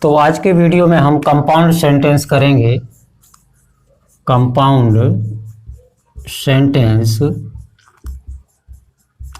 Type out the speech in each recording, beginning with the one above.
तो आज के वीडियो में हम कंपाउंड सेंटेंस करेंगे। कंपाउंड सेंटेंस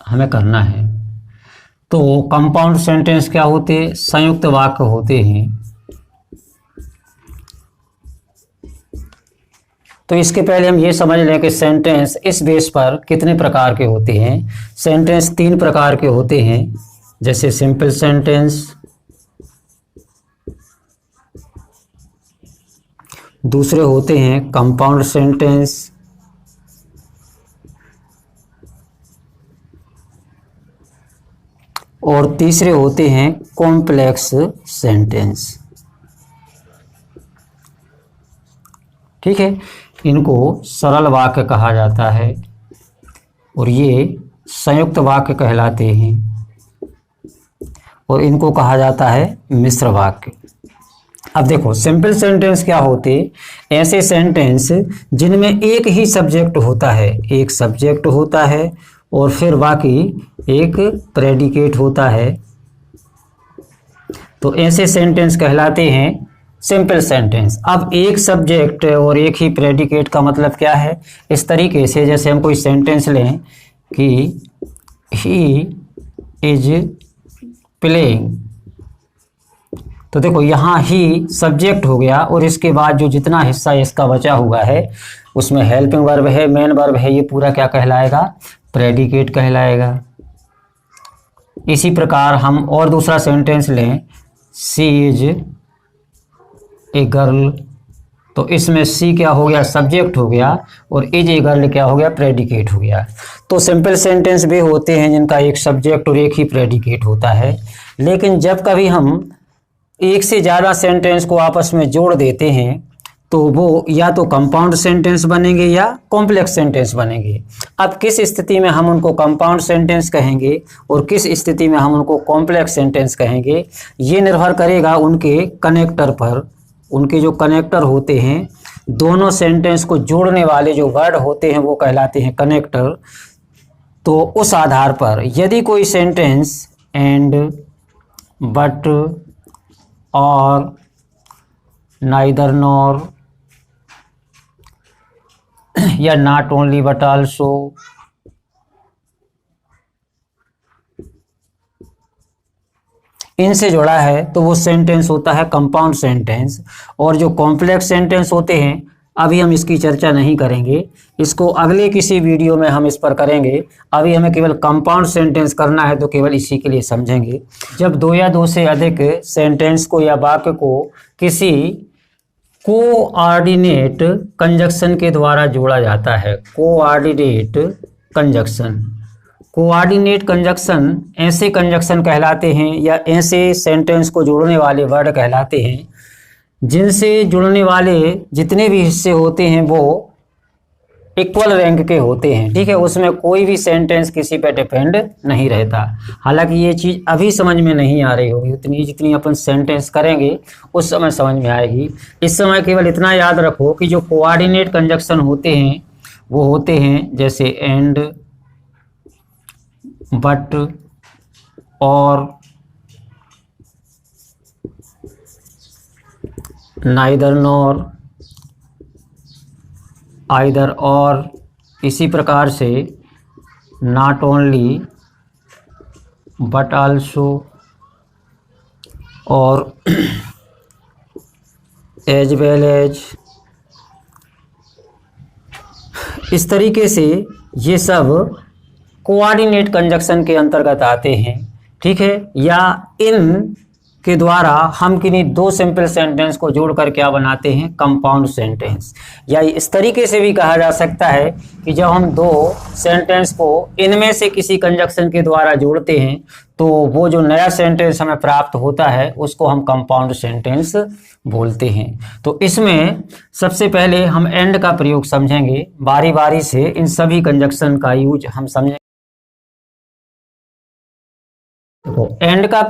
हमें करना है। तो कंपाउंड सेंटेंस क्या होते हैं? संयुक्त वाक्य होते हैं। तो इसके पहले हम ये समझ लें कि सेंटेंस इस बेस पर कितने प्रकार के होते हैं। सेंटेंस 3 प्रकार के होते हैं, जैसे सिंपल सेंटेंस, दूसरे होते हैं कंपाउंड सेंटेंस, और तीसरे होते हैं कॉम्प्लेक्स सेंटेंस। ठीक है, इनको सरल वाक्य कहा जाता है और ये संयुक्त वाक्य कहलाते हैं, और इनको कहा जाता है मिश्र वाक्य। अब देखो, सिंपल सेंटेंस क्या होते? ऐसे सेंटेंस जिनमें एक ही सब्जेक्ट होता है, एक सब्जेक्ट होता है और फिर बाकी एक प्रेडिकेट होता है, तो ऐसे सेंटेंस कहलाते हैं सिंपल सेंटेंस। अब एक सब्जेक्ट और एक ही प्रेडिकेट का मतलब क्या है? इस तरीके से जैसे हम कोई सेंटेंस लें कि ही इज प्लेइंग, तो देखो यहाँ ही सब्जेक्ट हो गया और इसके बाद जो जितना हिस्सा इसका बचा हुआ है उसमें हेल्पिंग वर्ब है, मेन वर्ब है, ये पूरा क्या कहलाएगा? प्रेडिकेट कहलाएगा। इसी प्रकार हम और दूसरा सेंटेंस लें, सी इज ए गर्ल, तो इसमें सी क्या हो गया? सब्जेक्ट हो गया, और इज ए गर्ल क्या हो गया? प्रेडिकेट हो गया। तो सिंपल सेंटेंस भी होते हैं जिनका एक सब्जेक्ट और एक ही प्रेडिकेट होता है। लेकिन जब कभी हम एक से ज़्यादा सेंटेंस को आपस में जोड़ देते हैं तो वो या तो कंपाउंड सेंटेंस बनेंगे या कॉम्प्लेक्स सेंटेंस बनेंगे। अब किस स्थिति में हम उनको कंपाउंड सेंटेंस कहेंगे और किस स्थिति में हम उनको कॉम्प्लेक्स सेंटेंस कहेंगे, ये निर्भर करेगा उनके कनेक्टर पर। उनके जो कनेक्टर होते हैं, दोनों सेंटेंस को जोड़ने वाले जो वर्ड होते हैं वो कहलाते हैं कनेक्टर। तो उस आधार पर यदि कोई सेंटेंस एंड, बट, और, नाइदर नॉर या नॉट ओनली बट आल्सो, इनसे जुड़ा है तो वो सेंटेंस होता है कंपाउंड सेंटेंस। और जो कॉम्प्लेक्स सेंटेंस होते हैं, अभी हम इसकी चर्चा नहीं करेंगे, इसको अगले किसी वीडियो में हम इस पर करेंगे। अभी हमें केवल कंपाउंड सेंटेंस करना है तो केवल इसी के लिए समझेंगे। जब दो या दो से अधिक सेंटेंस को या वाक्य को किसी कोऑर्डिनेट कंजक्शन के द्वारा जोड़ा जाता है, कोऑर्डिनेट कंजक्शन। कोऑर्डिनेट कंजक्शन ऐसे कंजक्शन कहलाते हैं या ऐसे सेंटेंस को जोड़ने वाले वर्ड कहलाते हैं जिनसे जुड़ने वाले जितने भी हिस्से होते हैं वो इक्वल रैंक के होते हैं। ठीक है, उसमें कोई भी सेंटेंस किसी पे डिपेंड नहीं रहता। हालांकि ये चीज़ अभी समझ में नहीं आ रही होगी, उतनी जितनी अपन सेंटेंस करेंगे उस समय समझ में आएगी। इस समय केवल इतना याद रखो कि जो कोऑर्डिनेट कंजक्शन होते हैं वो होते हैं जैसे एंड, बट, और, नाइदर नॉर, आइदर और, इसी प्रकार से नॉट ओनली बट आल्सो, और एज वेल एज। इस तरीके से ये सब कोऑर्डिनेट कंजक्शन के अंतर्गत आते हैं। ठीक है, या इन के द्वारा हम किन्हीं दो सिंपल सेंटेंस को जोड़कर क्या बनाते हैं? Compound sentence. या इस तरीके से भी कहा जा सकता है कि जब हम दो सेंटेंस को इनमें से किसी कंजक्शन के द्वारा जोड़ते हैं तो वो जो नया सेंटेंस हमें प्राप्त होता है उसको हम कंपाउंड सेंटेंस बोलते हैं। तो इसमें सबसे पहले हम एंड का प्रयोग समझेंगे, बारी बारी से इन सभी कंजक्शन का यूज हम समझेंगे। तो एंड का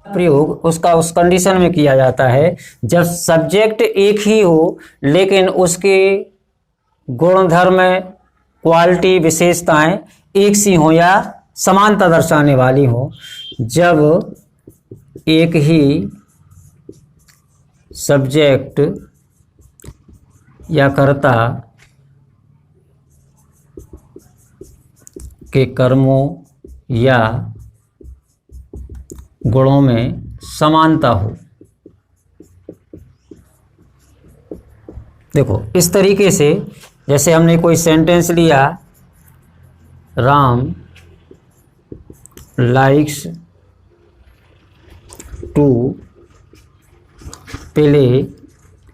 प्रयोग उसका उस कंडीशन में किया जाता है जब सब्जेक्ट एक ही हो लेकिन उसके गुणधर्म, क्वालिटी, विशेषताएं एक सी हो या समानता दर्शाने वाली हो। जब एक ही सब्जेक्ट या कर्ता के कर्मों या गुणों में समानता हो। देखो इस तरीके से, जैसे हमने कोई सेंटेंस लिया, Ram likes to play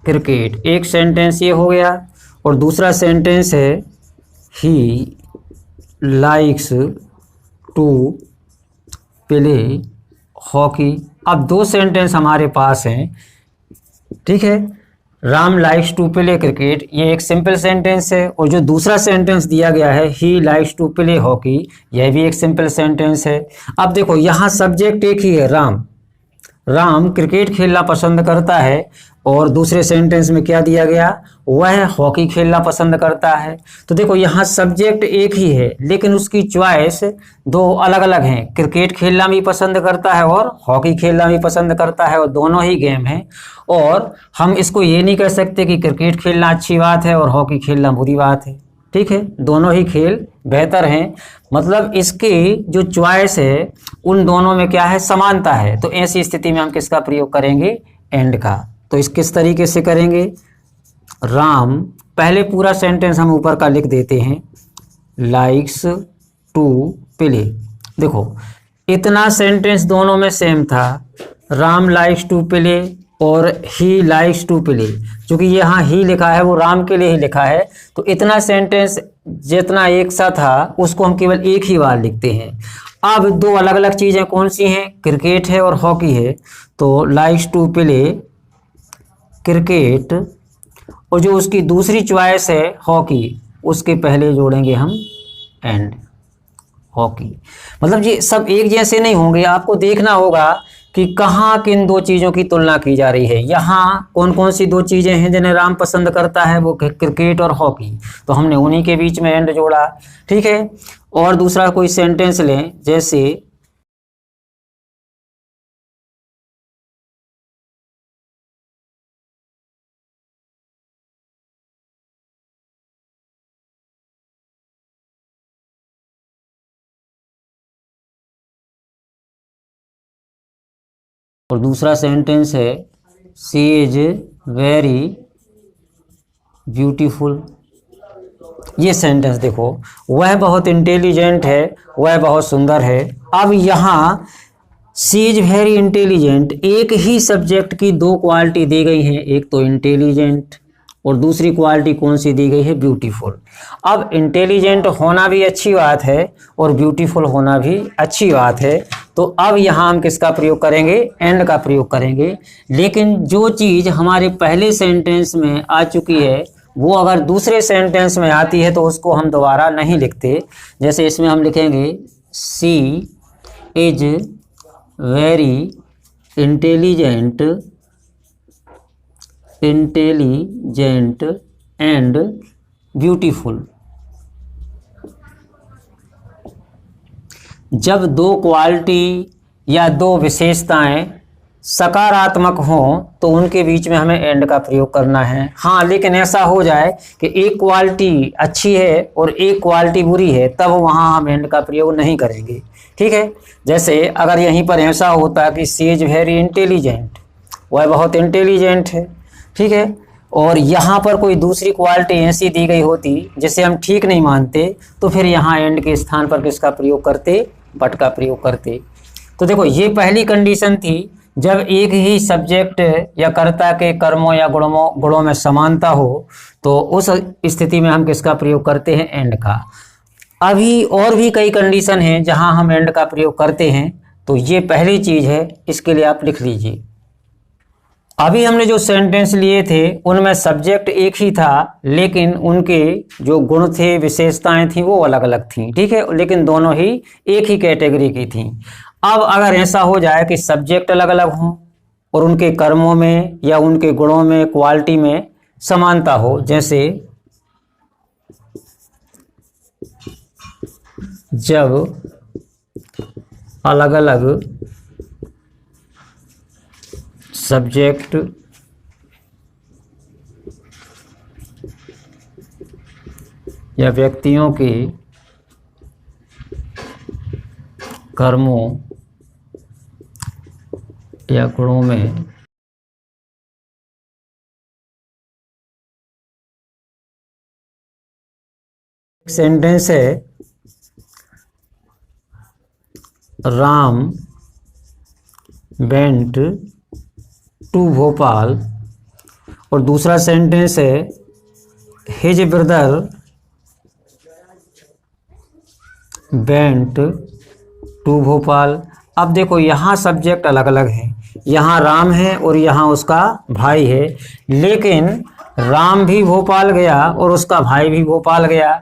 cricket, एक सेंटेंस ये हो गया, और दूसरा सेंटेंस है he likes to play hockey. अब दो सेंटेंस हमारे पास हैं, ठीक है। Ram likes to play cricket, ये एक सिंपल सेंटेंस है, और जो दूसरा सेंटेंस दिया गया है he likes to play hockey, यह भी एक सिंपल सेंटेंस है। अब देखो यहाँ सब्जेक्ट एक ही है, राम। राम क्रिकेट खेलना पसंद करता है, और दूसरे सेंटेंस में क्या दिया गया, वह हॉकी खेलना पसंद करता है। तो देखो यहाँ सब्जेक्ट एक ही है, लेकिन उसकी चॉइस दो अलग अलग हैं। क्रिकेट खेलना भी पसंद करता है और हॉकी खेलना भी पसंद करता है, और दोनों ही गेम हैं। और हम इसको ये नहीं कह सकते कि क्रिकेट खेलना अच्छी बात है और हॉकी खेलना बुरी बात है, ठीक है। दोनों ही खेल बेहतर हैं, मतलब इसकी जो चॉइस है उन दोनों में क्या है, समानता है। तो ऐसी स्थिति में हम किसका प्रयोग करेंगे, एंड का। तो इस किस तरीके से करेंगे, राम, पहले पूरा सेंटेंस हम ऊपर का लिख देते हैं, लाइक्स टू प्ले। देखो इतना सेंटेंस दोनों में सेम था, राम लाइक्स टू प्ले और ही लाइक्स टू प्ले। क्योंकि यहाँ ही लिखा है वो राम के लिए ही लिखा है, तो इतना सेंटेंस जितना एक सा था उसको हम केवल एक ही बार लिखते हैं। अब दो अलग अलग चीज़ें कौन सी हैं, क्रिकेट है और हॉकी है। तो लाइक्स टू प्ले क्रिकेट, और जो उसकी दूसरी चॉइस है हॉकी, उसके पहले जोड़ेंगे हम एंड, हॉकी। मतलब ये सब एक जैसे नहीं होंगे, आपको देखना होगा कि कहाँ किन दो चीज़ों की तुलना की जा रही है। यहाँ कौन कौन सी दो चीज़ें हैं जिन्हें राम पसंद करता है, वो क्रिकेट और हॉकी, तो हमने उन्हीं के बीच में एंड जोड़ा, ठीक है। और दूसरा कोई सेंटेंस लें, जैसे और दूसरा सेंटेंस है शी इज वेरी ब्यूटीफुल। ये सेंटेंस देखो, वह बहुत इंटेलिजेंट है, वह बहुत सुंदर है। अब यहाँ शी इज वेरी इंटेलिजेंट, एक ही सब्जेक्ट की दो क्वालिटी दी गई हैं, एक तो इंटेलिजेंट और दूसरी क्वालिटी कौन सी दी गई है, ब्यूटीफुल। अब इंटेलिजेंट होना भी अच्छी बात है और ब्यूटीफुल होना भी अच्छी बात है। तो अब यहाँ हम किसका प्रयोग करेंगे, एंड का प्रयोग करेंगे। लेकिन जो चीज़ हमारे पहले सेंटेंस में आ चुकी है वो अगर दूसरे सेंटेंस में आती है तो उसको हम दोबारा नहीं लिखते। जैसे इसमें हम लिखेंगे she is very intelligent and beautiful. जब दो क्वालिटी या दो विशेषताएं सकारात्मक हों तो उनके बीच में हमें एंड का प्रयोग करना है। हाँ, लेकिन ऐसा हो जाए कि एक क्वालिटी अच्छी है और एक क्वालिटी बुरी है, तब वहाँ हम एंड का प्रयोग नहीं करेंगे, ठीक है। जैसे अगर यहीं पर ऐसा होता कि शी इज वेरी इंटेलिजेंट, वह बहुत इंटेलिजेंट है, ठीक है, और यहाँ पर कोई दूसरी क्वालिटी ऐसी दी गई होती जिसे हम ठीक नहीं मानते, तो फिर यहाँ एंड के स्थान पर किसका प्रयोग करते, बट का प्रयोग करते। तो देखो ये पहली कंडीशन थी, जब एक ही सब्जेक्ट या कर्ता के कर्मों या गुणों में समानता हो, तो उस स्थिति में हम किसका प्रयोग करते हैं, एंड का। अभी और भी कई कंडीशन हैं जहां हम एंड का प्रयोग करते हैं, तो ये पहली चीज़ है, इसके लिए आप लिख लीजिए। अभी हमने जो सेंटेंस लिए थे उनमें सब्जेक्ट एक ही था, लेकिन उनके जो गुण थे, विशेषताएं थी, वो अलग अलग थी, ठीक है, लेकिन दोनों ही एक ही कैटेगरी की थी। अब अगर ऐसा हो जाए कि सब्जेक्ट अलग अलग हों और उनके कर्मों में या उनके गुणों में, क्वालिटी में समानता हो, जैसे जब अलग अलग सब्जेक्ट या व्यक्तियों के कर्मों या गुणों में सेंटेंस है राम वेंट टू भोपाल, और दूसरा सेंटेंस है his brother went to Bhopal. अब देखो यहाँ सब्जेक्ट अलग अलग है, यहाँ राम है और यहाँ उसका भाई है, लेकिन राम भी भोपाल गया और उसका भाई भी भोपाल गया,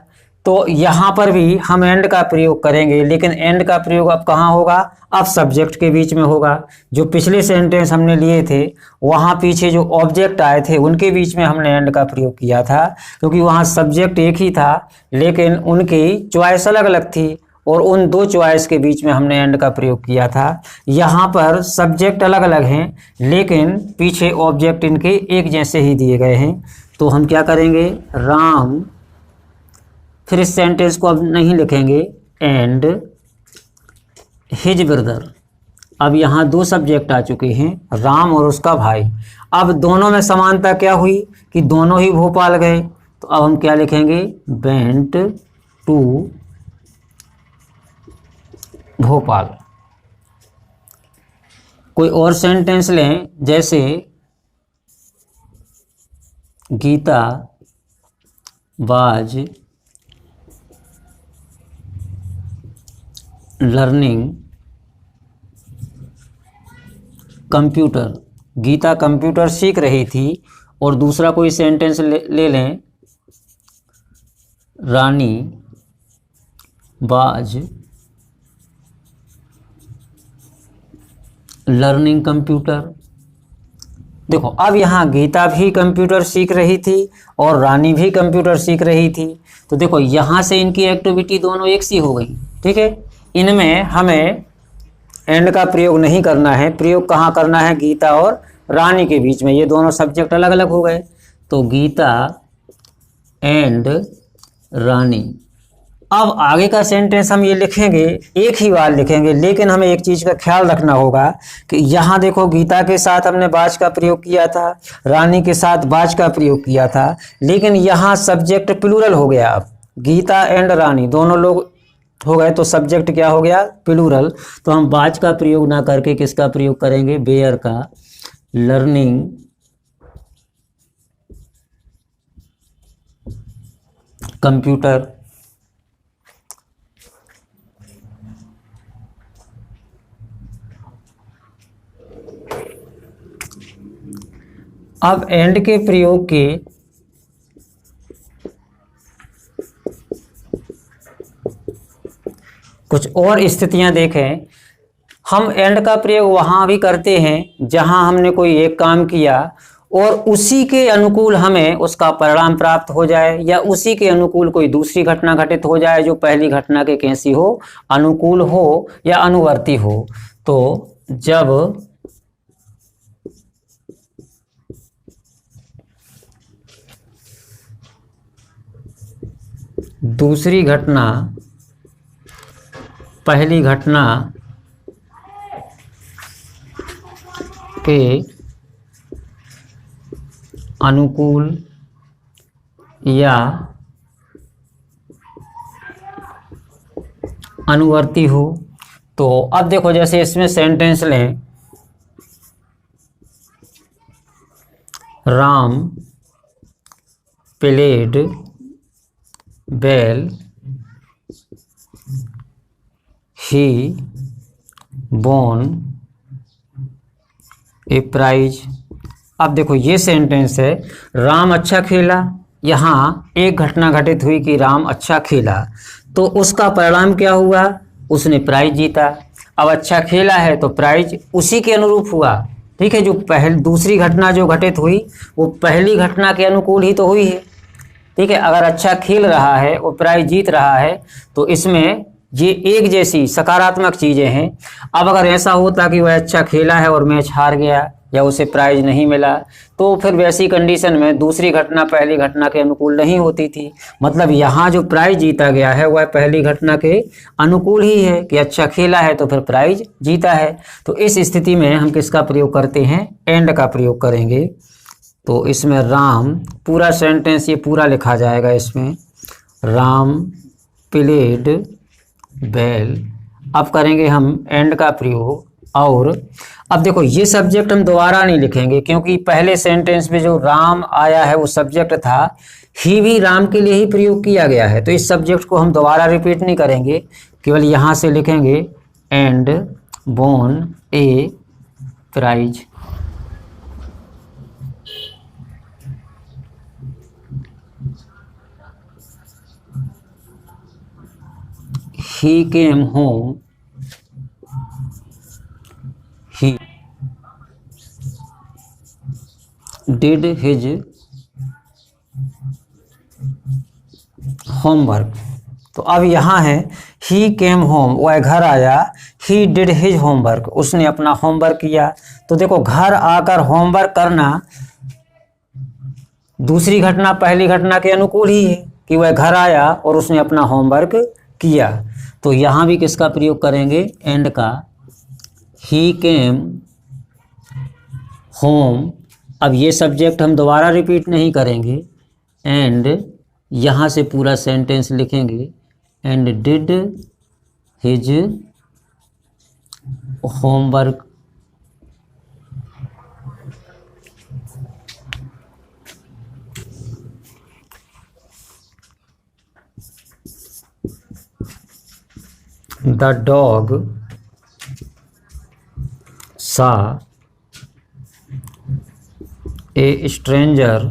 तो यहाँ पर भी हम एंड का प्रयोग करेंगे, लेकिन एंड का प्रयोग अब कहाँ होगा, अब सब्जेक्ट के बीच में होगा। जो पिछले सेंटेंस हमने लिए थे वहाँ पीछे जो ऑब्जेक्ट आए थे उनके बीच में हमने एंड का प्रयोग किया था, क्योंकि वहाँ सब्जेक्ट एक ही था लेकिन उनकी चॉइस अलग अलग थी और उन दो चॉइस के बीच में हमने एंड का प्रयोग किया था। यहाँ पर सब्जेक्ट अलग अलग हैं लेकिन पीछे ऑब्जेक्ट इनके एक जैसे ही दिए गए हैं, तो हम क्या करेंगे, राम, फिर इस सेंटेंस को अब नहीं लिखेंगे, एंड हिज ब्रदर। अब यहाँ दो सब्जेक्ट आ चुके हैं, राम और उसका भाई। अब दोनों में समानता क्या हुई कि दोनों ही भोपाल गए, तो अब हम क्या लिखेंगे, वेंट टू भोपाल। कोई और सेंटेंस लें, जैसे Geeta was learning computer, Geeta computer सीख रही थी। और दूसरा कोई सेंटेंस ले लें, रानी वाज लर्निंग कंप्यूटर। देखो अब यहाँ गीता भी कंप्यूटर सीख रही थी और रानी भी कंप्यूटर सीख रही थी, तो देखो यहाँ से इनकी एक्टिविटी दोनों एक सी हो गई, ठीक है। इनमें हमें एंड का प्रयोग नहीं करना है, प्रयोग कहाँ करना है, गीता और रानी के बीच में। ये दोनों सब्जेक्ट अलग अलग हो गए, तो गीता एंड रानी। अब आगे का सेंटेंस हम ये लिखेंगे, एक ही बार लिखेंगे, लेकिन हमें एक चीज़ का ख्याल रखना होगा कि यहाँ देखो गीता के साथ हमने बाज का प्रयोग किया था, रानी के साथ बाज का प्रयोग किया था, लेकिन यहाँ सब्जेक्ट प्लूरल हो गया। अब गीता एंड रानी दोनों लोग हो गए तो सब्जेक्ट क्या हो गया, प्लूरल। तो हम बाज का प्रयोग ना करके किसका प्रयोग करेंगे, बेयर का, लर्निंग कंप्यूटर। अब एंड के प्रयोग के कुछ और स्थितियां देखें। हम एंड का प्रयोग वहां भी करते हैं जहां हमने कोई एक काम किया और उसी के अनुकूल हमें उसका परिणाम प्राप्त हो जाए, या उसी के अनुकूल कोई दूसरी घटना घटित हो जाए जो पहली घटना के कैसी हो, अनुकूल हो या अनुवर्ती हो। तो जब दूसरी घटना पहली घटना के अनुकूल या अनुवर्ती हो, तो अब देखो जैसे इसमें सेंटेंस लें, Ram played well he won a prize. अब देखो ये सेंटेंस है, राम अच्छा खेला, यहाँ एक घटना घटित हुई कि राम अच्छा खेला, तो उसका परिणाम क्या हुआ, उसने प्राइज जीता। अब अच्छा खेला है तो प्राइज उसी के अनुरूप हुआ, ठीक है। जो दूसरी घटना जो घटित हुई वो पहली घटना के अनुकूल ही तो हुई है, ठीक है। अगर अच्छा खेल रहा है और प्राइज जीत रहा है तो इसमें ये एक जैसी सकारात्मक चीज़ें हैं। अब अगर ऐसा होता कि वह अच्छा खेला है और मैच हार गया या उसे प्राइज नहीं मिला, तो फिर वैसी कंडीशन में दूसरी घटना पहली घटना के अनुकूल नहीं होती थी। मतलब यहाँ जो प्राइज जीता गया है वह पहली घटना के अनुकूल ही है कि अच्छा खेला है तो फिर प्राइज जीता है। तो इस स्थिति में हम किसका प्रयोग करते हैं, एंड का प्रयोग करेंगे। तो इसमें राम, पूरा सेंटेंस ये पूरा लिखा जाएगा इसमें, राम प्लेड वेल। अब करेंगे हम एंड का प्रयोग। और अब देखो ये सब्जेक्ट हम दोबारा नहीं लिखेंगे क्योंकि पहले सेंटेंस में जो राम आया है वो सब्जेक्ट था, ही भी राम के लिए ही प्रयोग किया गया है। तो इस सब्जेक्ट को हम दोबारा रिपीट नहीं करेंगे, केवल यहाँ से लिखेंगे and won a prize. He came home, he did his homework। तो अब यहाँ है he came home, वह घर आया, he did his homework, उसने अपना होमवर्क किया। तो देखो घर आकर होमवर्क करना दूसरी घटना पहली घटना के अनुकूल ही है कि वह घर आया और उसने अपना होमवर्क किया। तो यहाँ भी किसका प्रयोग करेंगे, एंड का। ही केम होम, अब ये सब्जेक्ट हम दोबारा रिपीट नहीं करेंगे, एंड यहाँ से पूरा सेंटेंस लिखेंगे and did his homework. The dog saw a stranger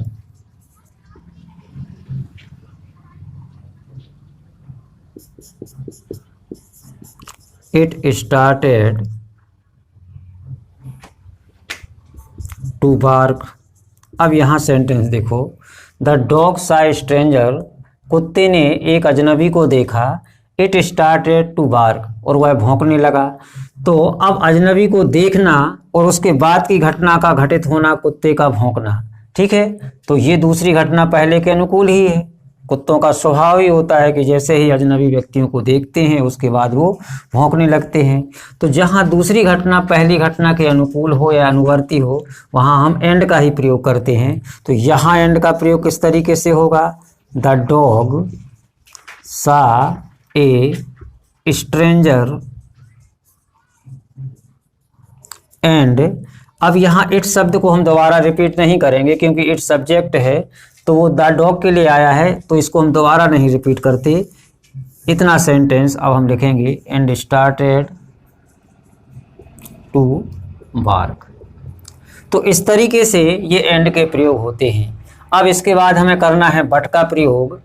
it started to bark। अब यहाँ सेंटेंस देखो, द डॉग सा स्ट्रेंजर, कुत्ते ने एक अजनबी को देखा, इट स्टार्टेड टू बार्क, और वह भौंकने लगा। तो अब अजनबी को देखना और उसके बाद की घटना का घटित होना कुत्ते का भौंकना, ठीक है। तो ये दूसरी घटना पहले के अनुकूल ही है। कुत्तों का स्वभाव ही होता है कि जैसे ही अजनबी व्यक्तियों को देखते हैं उसके बाद वो भौंकने लगते हैं। तो जहाँ दूसरी घटना पहली घटना के अनुकूल हो या अनुवर्ती हो वहाँ हम एंड का ही प्रयोग करते हैं। तो यहाँ एंड का प्रयोग किस तरीके से होगा, द डॉग सा ए स्ट्रेंजर एंड। अब यहाँ इट शब्द को हम दोबारा रिपीट नहीं करेंगे क्योंकि इट सब्जेक्ट है, तो वो द डॉग के लिए आया है, तो इसको हम दोबारा नहीं रिपीट करते। इतना सेंटेंस अब हम लिखेंगे एंड स्टार्टेड टू बार्क। तो इस तरीके से ये एंड के प्रयोग होते हैं। अब इसके बाद हमें करना है बट का प्रयोग।